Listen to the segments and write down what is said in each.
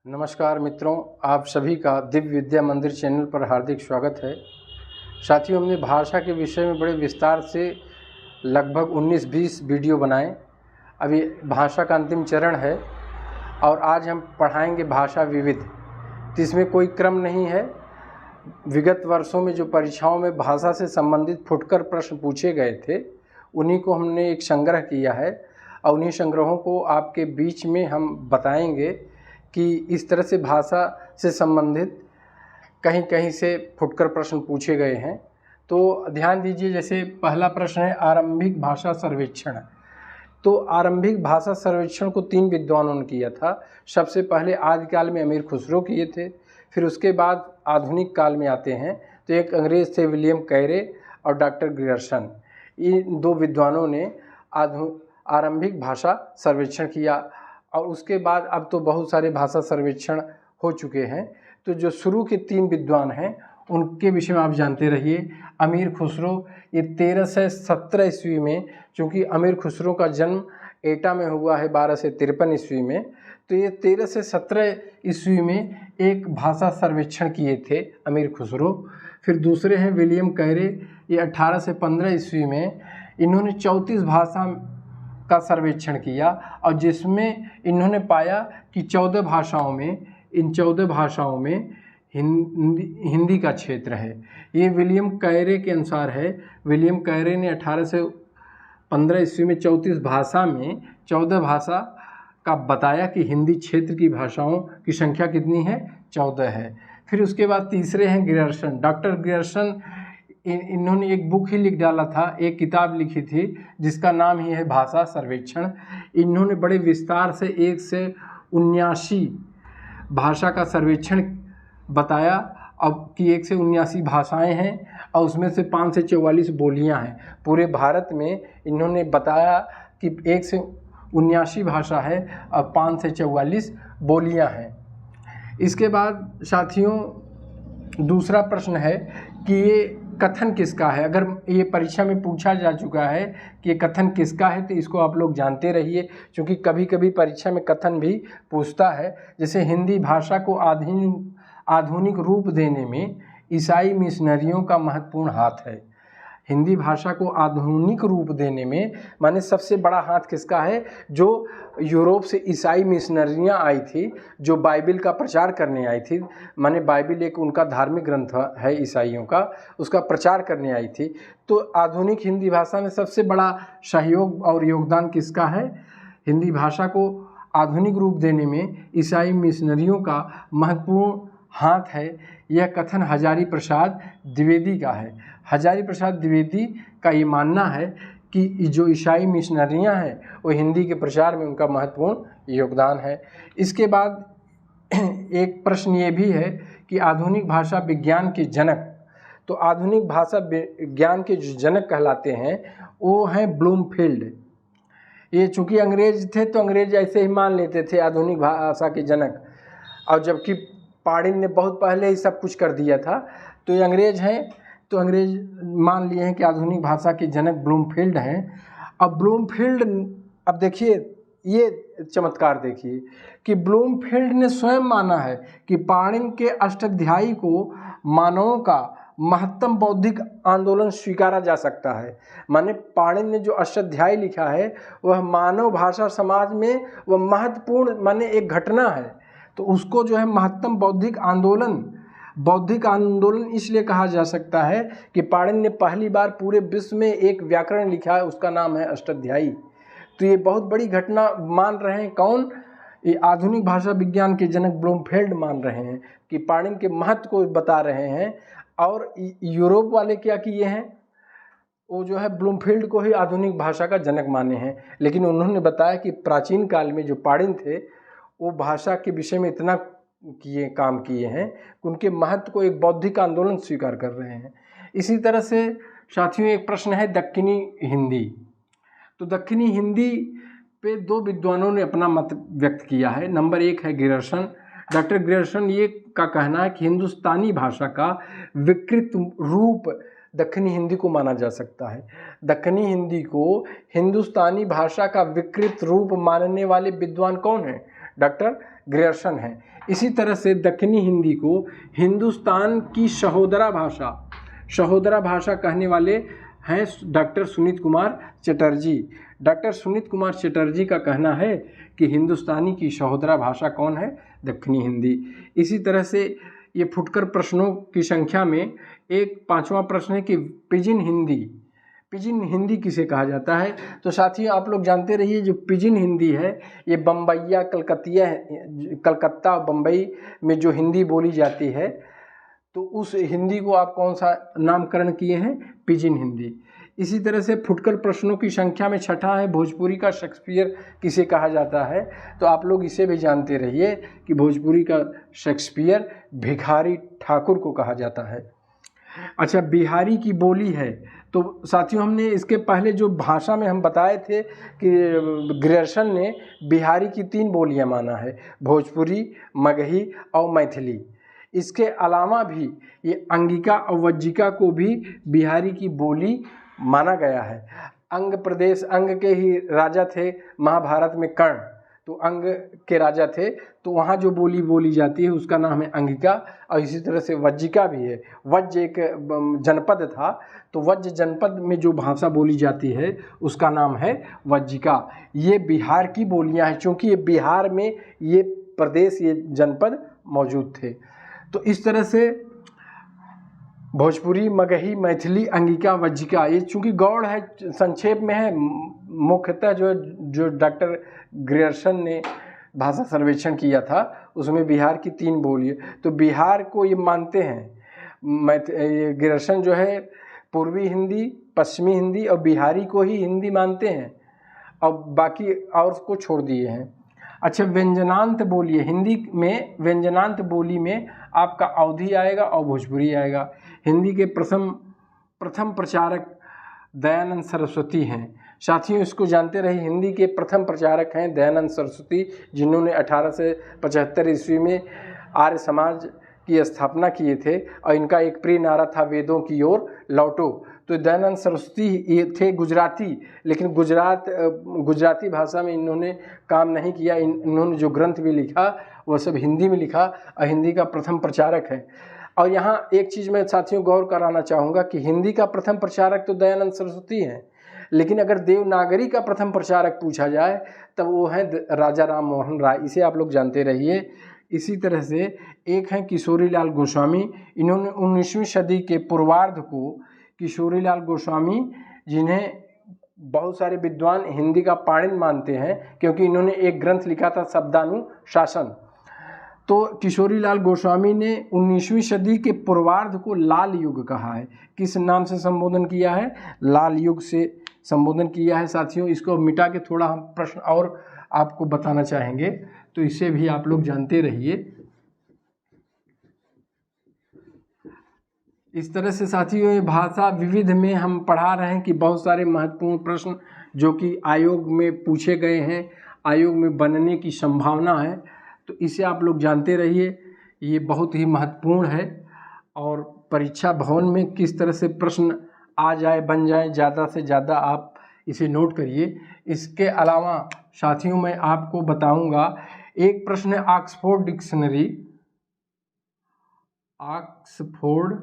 नमस्कार मित्रों, आप सभी का दिव्य विद्या मंदिर चैनल पर हार्दिक स्वागत है। साथियों, हमने भाषा के विषय में बड़े विस्तार से लगभग 19-20 वीडियो बनाए। अभी भाषा का अंतिम चरण है और आज हम पढ़ाएंगे भाषा विविध। तो इसमें कोई क्रम नहीं है। विगत वर्षों में जो परीक्षाओं में भाषा से संबंधित फुटकर प्रश्न पूछे गए थे, उन्हीं को हमने एक संग्रह किया है और उन्हीं संग्रहों को आपके बीच में हम बताएंगे कि इस तरह से भाषा से संबंधित कहीं कहीं से फुटकर प्रश्न पूछे गए हैं। तो ध्यान दीजिए, जैसे पहला प्रश्न है आरंभिक भाषा सर्वेक्षण। तो आरंभिक भाषा सर्वेक्षण को 3 विद्वानों ने किया था। सबसे पहले आदिकाल में अमीर खुसरो किए थे, फिर उसके बाद आधुनिक काल में आते हैं तो एक अंग्रेज़ थे विलियम कैरे और डॉक्टर ग्रियर्सन। इन 2 विद्वानों ने आरंभिक भाषा सर्वेक्षण किया और उसके बाद अब तो बहुत सारे भाषा सर्वेक्षण हो चुके हैं। तो जो शुरू के 3 विद्वान हैं उनके विषय में आप जानते रहिए। अमीर खुसरो, ये 1317 ईस्वी में, चूँकि अमीर खुसरो का जन्म एटा में हुआ है 1253 ईस्वी में, तो ये 1317 ईस्वी में एक भाषा सर्वेक्षण किए थे अमीर खुसरो। फिर दूसरे हैं विलियम कैरे, ये 1815 ईस्वी में इन्होंने 34 भाषा का सर्वेक्षण किया और जिसमें इन्होंने पाया कि 14 भाषाओं में, इन 14 भाषाओं में हिंदी का क्षेत्र है। ये विलियम कैरे के अनुसार है। विलियम कैरे ने 1815 ईस्वी में 34 भाषा में 14 भाषा का बताया कि हिंदी क्षेत्र की भाषाओं की संख्या कितनी है, 14 है। फिर उसके बाद तीसरे हैं ग्रियर्सन। डॉक्टर ग्रियर्सन, इन्होंने एक बुक ही लिख डाला था, एक किताब लिखी थी जिसका नाम ही है भाषा सर्वेक्षण। इन्होंने बड़े विस्तार से 1 से 79 भाषा का सर्वेक्षण बताया अब कि 1 से 79 भाषाएं हैं और उसमें से 5 से 44 बोलियां हैं। पूरे भारत में इन्होंने बताया कि 1 से 79 भाषा है और 5 से 44 बोलियां हैं। इसके बाद साथियों, दूसरा प्रश्न है कि ये कथन किसका है। अगर ये परीक्षा में पूछा जा चुका है कि ये कथन किसका है तो इसको आप लोग जानते रहिए, क्योंकि कभी कभी परीक्षा में कथन भी पूछता है। जैसे हिंदी भाषा को आधुनिक रूप देने में ईसाई मिशनरियों का महत्वपूर्ण हाथ है। हिंदी भाषा को आधुनिक रूप देने में माने सबसे बड़ा हाथ किसका है? जो यूरोप से ईसाई मिशनरियाँ आई थी, जो बाइबिल का प्रचार करने आई थी। माने बाइबिल एक उनका धार्मिक ग्रंथ है ईसाइयों का, उसका प्रचार करने आई थी। तो आधुनिक हिंदी भाषा में सबसे बड़ा सहयोग और योगदान किसका है? हिंदी भाषा को आधुनिक रूप देने में ईसाई मिशनरियों का महत्वपूर्ण हाथ है। यह कथन हजारी प्रसाद द्विवेदी का है। हजारी प्रसाद द्विवेदी का ये मानना है कि जो ईसाई मिशनरियाँ हैं वो हिंदी के प्रचार में उनका महत्वपूर्ण योगदान है। इसके बाद एक प्रश्न ये भी है कि आधुनिक भाषा विज्ञान के जनक, तो आधुनिक भाषा विज्ञान के जो जनक कहलाते हैं वो हैं ब्लूमफील्ड। ये चूँकि अंग्रेज थे तो अंग्रेज ऐसे ही मान लेते थे आधुनिक भाषा के जनक, और जबकि पाणिनि ने बहुत पहले ही सब कुछ कर दिया था। तो ये अंग्रेज हैं तो अंग्रेज मान लिए हैं कि आधुनिक भाषा के जनक ब्लूमफील्ड हैं। अब ब्लूमफील्ड, अब देखिए ये चमत्कार देखिए कि ब्लूमफील्ड ने स्वयं माना है कि पाणिनि के अष्टाध्यायी को मानवों का महत्तम बौद्धिक आंदोलन स्वीकारा जा सकता है। माने पाणिनि ने जो अष्टाध्यायी लिखा है वह मानव भाषा समाज में वह महत्वपूर्ण माने एक घटना है। तो उसको जो है महत्तम बौद्धिक आंदोलन इसलिए कहा जा सकता है कि पाणिनि ने पहली बार पूरे विश्व में एक व्याकरण लिखा है, उसका नाम है अष्टाध्यायी। तो ये बहुत बड़ी घटना मान रहे हैं कौन? ये आधुनिक भाषा विज्ञान के जनक ब्लूमफील्ड मान रहे हैं कि पाणिनि के महत्व को बता रहे हैं। और यूरोप वाले क्या किए हैं? वो जो है ब्लूमफील्ड को ही आधुनिक भाषा का जनक माने हैं। लेकिन उन्होंने बताया कि प्राचीन काल में जो पाणिनि थे वो भाषा के विषय में इतना काम किए हैं कि उनके महत्व को एक बौद्धिक आंदोलन स्वीकार कर रहे हैं। इसी तरह से साथियों, एक प्रश्न है दक्कनी हिंदी। तो दक्कनी हिंदी पे 2 विद्वानों ने अपना मत व्यक्त किया है। नंबर 1 है ग्रियर्सन। डॉक्टर ग्रियर्सन ये का कहना है कि हिंदुस्तानी भाषा का विकृत रूप दक्कनी हिंदी को माना जा सकता है। दक्कनी हिंदी को हिंदुस्तानी भाषा का विकृत रूप मानने वाले विद्वान कौन हैं? डॉक्टर ग्रियर्सन हैं। इसी तरह से दक्षिणी हिंदी को हिंदुस्तान की सहोदरा भाषा कहने वाले हैं डॉक्टर सुनीत कुमार चटर्जी। डॉक्टर सुनीत कुमार चटर्जी का कहना है कि हिंदुस्तानी की सहोदरा भाषा कौन है? दक्षिणी हिंदी। इसी तरह से ये फुटकर प्रश्नों की संख्या में एक 5वां प्रश्न है कि पिजिन हिंदी किसे कहा जाता है? तो साथियों आप लोग जानते रहिए जो पिजिन हिंदी है ये बम्बईया कलकत्ता बम्बई में जो हिंदी बोली जाती है तो उस हिंदी को आप कौन सा नामकरण किए हैं? पिजिन हिंदी। इसी तरह से फुटकर प्रश्नों की संख्या में 6ठा है भोजपुरी का शेक्सपियर किसे कहा जाता है? तो आप लोग इसे भी जानते रहिए कि भोजपुरी का शेक्सपियर भिखारी ठाकुर को कहा जाता है। अच्छा, बिहारी की बोली है तो साथियों हमने इसके पहले जो भाषा में हम बताए थे कि ग्रियर्सन ने बिहारी की 3 बोलियां माना है, भोजपुरी, मगही और मैथिली। इसके अलावा भी ये अंगिका और वज्जिका को भी बिहारी की बोली माना गया है। अंग प्रदेश, अंग के ही राजा थे महाभारत में कर्ण, तो अंग के राजा थे तो वहाँ जो बोली बोली जाती है उसका नाम है अंगिका। और इसी तरह से वज्जिका भी है। वज्ज एक जनपद था तो वज्ज जनपद में जो भाषा बोली जाती है उसका नाम है वज्जिका। ये बिहार की बोलियां हैं क्योंकि ये बिहार में ये प्रदेश, ये जनपद मौजूद थे। तो इस तरह से भोजपुरी, मगही, मैथिली, अंगिका, वज्जिका ये चूँकि गौड़ है, संक्षेप में है, मुख्यतः जो डॉक्टर ग्रियर्सन ने भाषा सर्वेक्षण किया था उसमें बिहार की 3 बोली है। तो बिहार को ये मानते हैं ग्रियर्सन जो है पूर्वी हिंदी, पश्चिमी हिंदी और बिहारी को ही हिंदी मानते हैं और बाकी और को छोड़ दिए हैं। अच्छा, व्यंजनांत बोली है हिंदी में, व्यंजनांत बोली में आपका अवधी आएगा और भोजपुरी आएगा। हिंदी के प्रथम प्रचारक दयानंद सरस्वती हैं। साथियों इसको जानते रहिए, हिंदी के प्रथम प्रचारक हैं दयानंद सरस्वती, जिन्होंने 1875 ईस्वी में आर्य समाज की स्थापना किए थे और इनका एक प्रिय नारा था वेदों की ओर लौटो। तो दयानंद सरस्वती ये थे गुजराती, लेकिन गुजराती भाषा में इन्होंने काम नहीं किया। इन्होंने जो ग्रंथ भी लिखा वह सब हिंदी में लिखा और हिंदी का प्रथम प्रचारक है। और यहाँ एक चीज़ मैं साथियों गौर कराना चाहूँगा कि हिंदी का प्रथम प्रचारक तो दयानंद सरस्वती हैं, लेकिन अगर देवनागरी का प्रथम प्रचारक पूछा जाए तब वो हैं राजा राम मोहन राय। इसे आप लोग जानते रहिए। इसी तरह से एक हैं किशोरीलाल गोस्वामी। इन्होंने 19वीं सदी के पूर्वार्ध को किशोरीलाल गोस्वामी, जिन्हें बहुत सारे विद्वान हिंदी का पाणिनि मानते हैं क्योंकि इन्होंने एक ग्रंथ लिखा था शब्दानुशासन। तो किशोरीलाल गोस्वामी ने 19वीं सदी के पूर्वार्ध को लाल युग कहा है। किस नाम से संबोधन किया है? लाल युग से संबोधन किया है। साथियों इसको मिटा के थोड़ा हम प्रश्न और आपको बताना चाहेंगे तो इसे भी आप लोग जानते रहिए। इस तरह से साथियों ये भाषा विविध में हम पढ़ा रहे हैं कि बहुत सारे महत्वपूर्ण प्रश्न जो कि आयोग में पूछे गए हैं, आयोग में बनने की संभावना है, तो इसे आप लोग जानते रहिए। ये बहुत ही महत्वपूर्ण है और परीक्षा भवन में किस तरह से प्रश्न आ जाए, बन जाए, ज़्यादा से ज़्यादा आप इसे नोट करिए। इसके अलावा साथियों मैं आपको बताऊंगा एक प्रश्न है ऑक्सफोर्ड डिक्शनरी। ऑक्सफोर्ड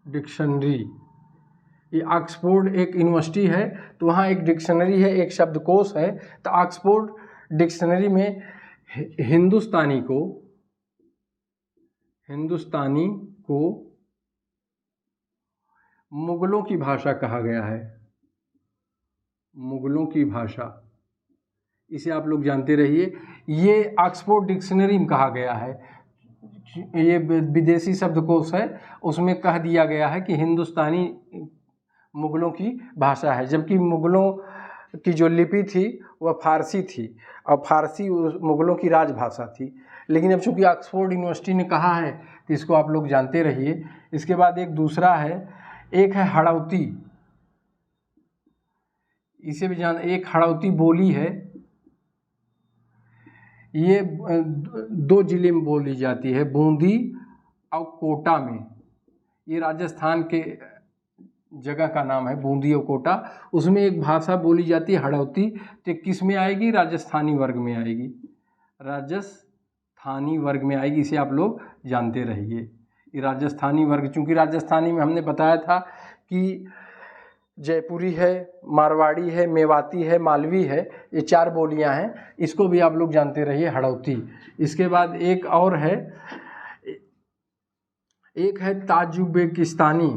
डिक्शनरी, ये ऑक्सफोर्ड एक यूनिवर्सिटी है तो वहाँ एक डिक्शनरी है, एक शब्दकोश है। तो ऑक्सफोर्ड डिक्शनरी में हिंदुस्तानी को मुगलों की भाषा कहा गया है। मुगलों की भाषा, इसे आप लोग जानते रहिए। ये ऑक्सफोर्ड डिक्शनरी में कहा गया है, ये विदेशी शब्दकोश है, उसमें कह दिया गया है कि हिंदुस्तानी मुगलों की भाषा है, जबकि मुगलों की जो लिपि थी वह फारसी थी और फारसी मुगलों की राजभाषा थी। लेकिन अब चूँकि ऑक्सफोर्ड यूनिवर्सिटी ने कहा है तो इसको आप लोग जानते रहिए। इसके बाद एक दूसरा है, एक है हड़ौती, इसे भी जान, एक हड़ौती बोली है। ये 2 जिले में बोली जाती है, बूंदी और कोटा में। ये राजस्थान के जगह का नाम है बूंदी और कोटा। उसमें एक भाषा बोली जाती है हड़ौती, तो किस में आएगी? राजस्थानी वर्ग में आएगी, राजस्थानी वर्ग में आएगी। इसे आप लोग जानते रहिए, ये राजस्थानी वर्ग। चूँकि राजस्थानी में हमने बताया था कि जयपुरी है, मारवाड़ी है, मेवाती है, मालवी है, ये 4 बोलियां हैं। इसको भी आप लोग जानते रहिए, हड़ौती। इसके बाद एक और है, एक है ताजुबेकिस्तानी।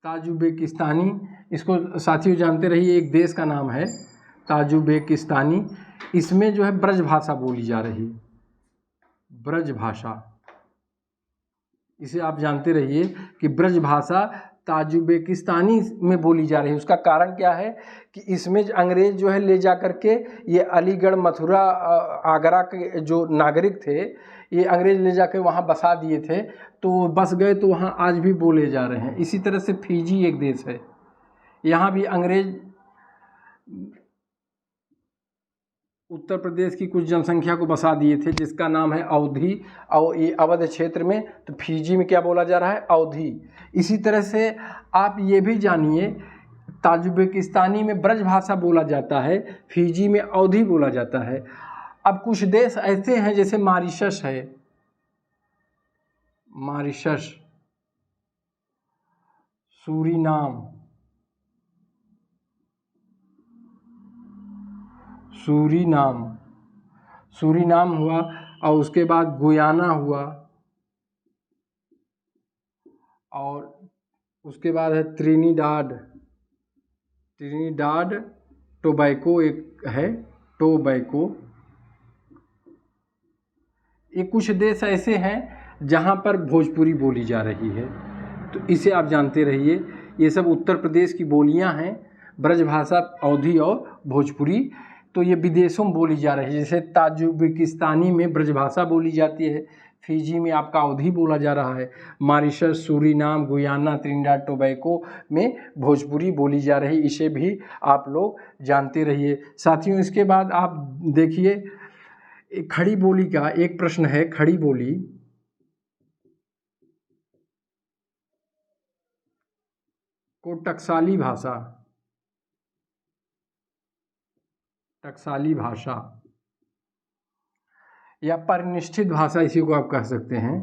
ताजुबेकिस्तानी, इसको साथियों जानते रहिए, एक देश का नाम है ताजुबेकिस्तानी। इसमें जो है ब्रज भाषा बोली जा रही है, ब्रज भाषा। इसे आप जानते रहिए कि ब्रज भाषा ताजुबेकिस्तानी में बोली जा रही है। उसका कारण क्या है कि इसमें अंग्रेज जो है ले जा कर के ये अलीगढ़, मथुरा, आगरा के जो नागरिक थे, ये अंग्रेज ले जाकर वहाँ बसा दिए थे, तो बस गए तो वहाँ आज भी बोले जा रहे हैं। इसी तरह से फिजी एक देश है, यहाँ भी अंग्रेज उत्तर प्रदेश की कुछ जनसंख्या को बसा दिए थे, जिसका नाम है अवधी, और ये अवध क्षेत्र में, तो फिजी में क्या बोला जा रहा है? अवधी। इसी तरह से आप ये भी जानिए, ताजुबेकिस्तानी में ब्रज भाषा बोला जाता है, फिजी में अवधी बोला जाता है। अब कुछ देश ऐसे हैं जैसे मॉरिशस है, मॉरिशस, सूरीनाम, सूरीनाम, सूरीनाम हुआ, और उसके बाद गुयाना हुआ, और उसके बाद है त्रिनिडाद, त्रिनिडाद टोबैको एक है, टोबैको। ये कुछ देश ऐसे हैं जहाँ पर भोजपुरी बोली जा रही है, तो इसे आप जानते रहिए। ये सब उत्तर प्रदेश की बोलियाँ हैं, ब्रज भाषा, अवधी और भोजपुरी। तो ये विदेशों में बोली जा रही है, जैसे ताजुबिकिस्तानी में ब्रज भाषा बोली जाती है, फिजी में आपका अवधी बोला जा रहा है, मॉरिशस, सूरीनाम, गुयाना, त्रिनिडाद टोबैको में भोजपुरी बोली जा रही है। इसे भी आप लोग जानते रहिए साथियों। इसके बाद आप देखिए, खड़ी बोली का एक प्रश्न है। खड़ी बोली को टकसाली भाषा, टकसाली भाषा या परिनिष्ठित भाषा, इसी को आप कह सकते हैं,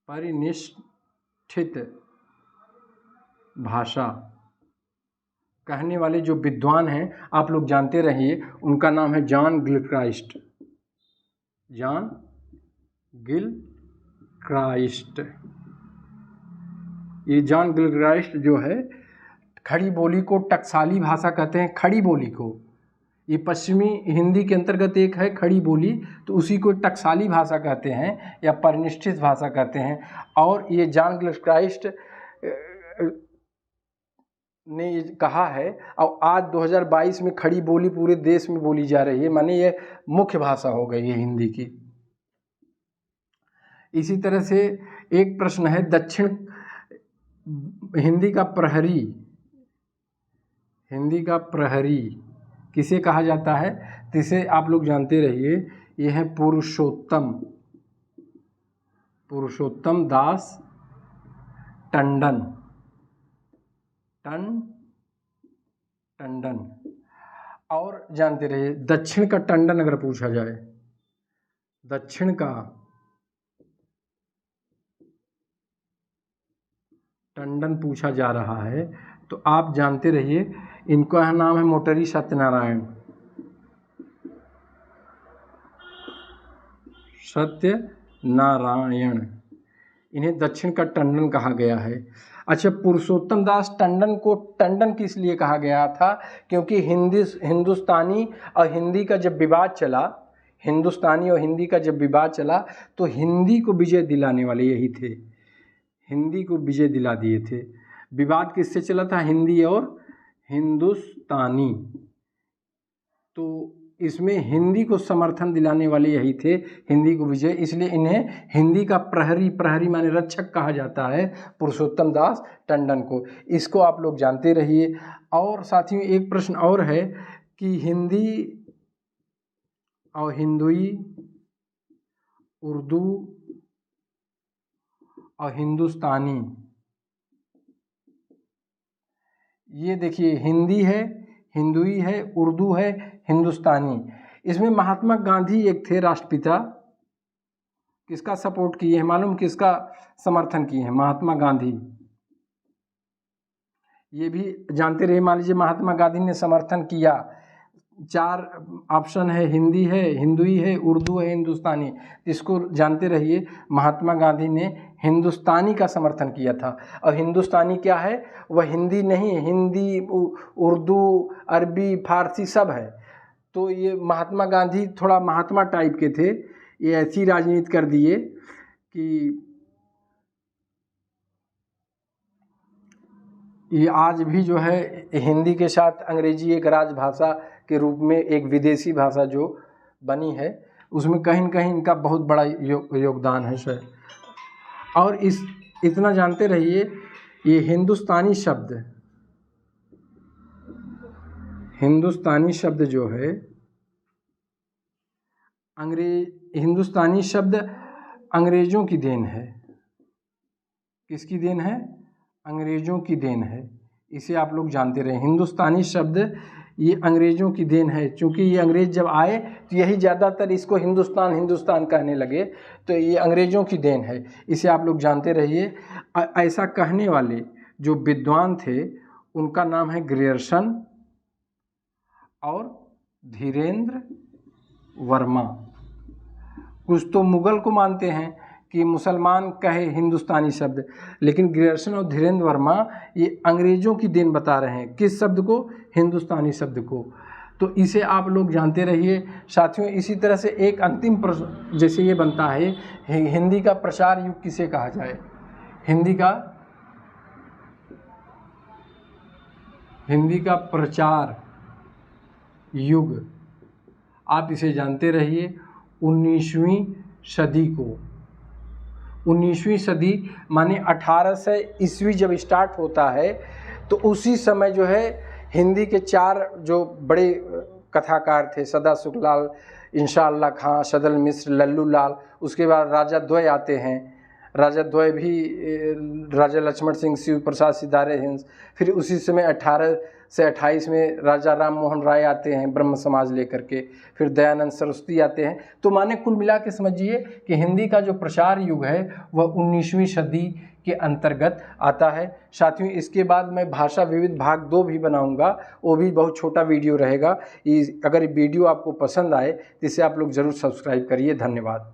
परिनिष्ठित भाषा कहने वाले जो विद्वान हैं आप लोग जानते रहिए, उनका नाम है जॉन गिलक्राइस्ट, जॉन गिलक्राइस्ट। ये जॉन गिलक्राइस्ट जो है, खड़ी बोली को टकसाली भाषा कहते हैं। खड़ी बोली को, ये पश्चिमी हिंदी के अंतर्गत एक है खड़ी बोली, तो उसी को टकसाली भाषा कहते हैं या परिनिष्ठित भाषा कहते हैं। और ये जॉन गिलक्राइस्ट ने ये कहा है, और आज 2022 में खड़ी बोली पूरे देश में बोली जा रही है, माने ये मुख्य भाषा हो गई है हिंदी की। इसी तरह से एक प्रश्न है, दक्षिण हिंदी का प्रहरी, हिंदी का प्रहरी किसे कहा जाता है? तो इसे आप लोग जानते रहिए, ये है पुरुषोत्तम, पुरुषोत्तम दास टंडन, टंडन। और जानते रहिए, दक्षिण का टंडन अगर पूछा जाए, दक्षिण का टंडन पूछा जा रहा है, तो आप जानते रहिए इनका नाम है मोटरी सत्यनारायण, सत्यनारायण। इन्हें दक्षिण का टंडन कहा गया है। अच्छा, पुरुषोत्तम दास टंडन को टंडन किस लिए कहा गया था? क्योंकि हिंदुस्तानी और हिंदी का जब विवाद चला, हिंदुस्तानी और हिंदी का जब विवाद चला, तो हिंदी को विजय दिलाने वाले यही थे, हिंदी को विजय दिला दिए थे। विवाद किससे चला था? हिंदी और हिंदुस्तानी। तो इसमें हिंदी को समर्थन दिलाने वाले यही थे, हिंदी को विजय, इसलिए इन्हें हिंदी का प्रहरी, प्रहरी माने रक्षक कहा जाता है, पुरुषोत्तम दास टंडन को। इसको आप लोग जानते रहिए। और साथियों एक प्रश्न और है कि हिंदी और हिंदुई उर्दू और हिंदुस्तानी। ये देखिए हिंदी है, हिंदुई है, उर्दू है, हिंदुस्तानी। इसमें महात्मा गांधी एक थे राष्ट्रपिता, किसका सपोर्ट किए हैं मालूम, किसका समर्थन किए हैं? महात्मा गांधी। ये भी जानते रहिए, मान लीजिए महात्मा गांधी ने समर्थन किया। 4 ऑप्शन है, हिंदी है, हिंदुई है, उर्दू है, हिंदुस्तानी। इसको जानते रहिए, महात्मा गांधी ने हिंदुस्तानी का समर्थन किया था। और हिंदुस्तानी क्या है? वह हिंदी नहीं, हिंदी, उर्दू, अरबी, फारसी सब है। तो ये महात्मा गांधी थोड़ा महात्मा टाइप के थे। ये ऐसी राजनीति कर दिए कि ये आज भी जो है हिंदी के साथ अंग्रेजी एक राजभाषा के रूप में एक विदेशी भाषा जो बनी है, उसमें कहीं न कहीं इनका बहुत बड़ा योगदान है सर। और इतना जानते रहिए, ये हिंदुस्तानी शब्द जो है हिंदुस्तानी शब्द अंग्रेजों की देन है। किसकी देन है? अंग्रेजों की देन है। इसे आप लोग जानते रहे, हिंदुस्तानी शब्द ये अंग्रेजों की देन है। क्योंकि ये अंग्रेज जब आए तो यही ज़्यादातर इसको हिंदुस्तान हिंदुस्तान कहने लगे, तो ये अंग्रेजों की देन है। इसे आप लोग जानते रहिए। ऐसा कहने वाले जो विद्वान थे उनका नाम है ग्रियर्सन और धीरेन्द्र वर्मा। कुछ तो मुगल को मानते हैं कि मुसलमान कहे हिंदुस्तानी शब्द, लेकिन ग्रियर्सन और धीरेन्द्र वर्मा ये अंग्रेजों की देन बता रहे हैं। किस शब्द को? हिंदुस्तानी शब्द को। तो इसे आप लोग जानते रहिए साथियों। इसी तरह से एक अंतिम प्रश्न जैसे ये बनता है, हिंदी का प्रचार युग किसे कहा जाए? हिंदी का प्रचार युग आप इसे जानते रहिए 19वीं सदी को। 19वीं सदी माने 1800 ईस्वी जब स्टार्ट होता है, तो उसी समय जो है हिंदी के 4 जो बड़े कथाकार थे, सदा सुखलाल, इंशाअल्लाह खां, सदल मिश्र, लल्लू लाल। उसके बाद राजा द्वय आते हैं। राजा द्वय भी राजा लक्ष्मण सिंह, शिव प्रसाद सिदारे हिंद। फिर उसी समय 1800 से 28 में राजा राम मोहन राय आते हैं ब्रह्म समाज लेकर के। फिर दयानंद सरस्वती आते हैं। तो माने कुल मिला के समझिए कि हिंदी का जो प्रचार युग है वह 19वीं सदी के अंतर्गत आता है। साथियों, इसके बाद मैं भाषा विविध भाग 2 भी बनाऊंगा, वो भी बहुत छोटा वीडियो रहेगा। अगर वीडियो आपको पसंद आए तो इसे आप लोग ज़रूर सब्सक्राइब करिए। धन्यवाद।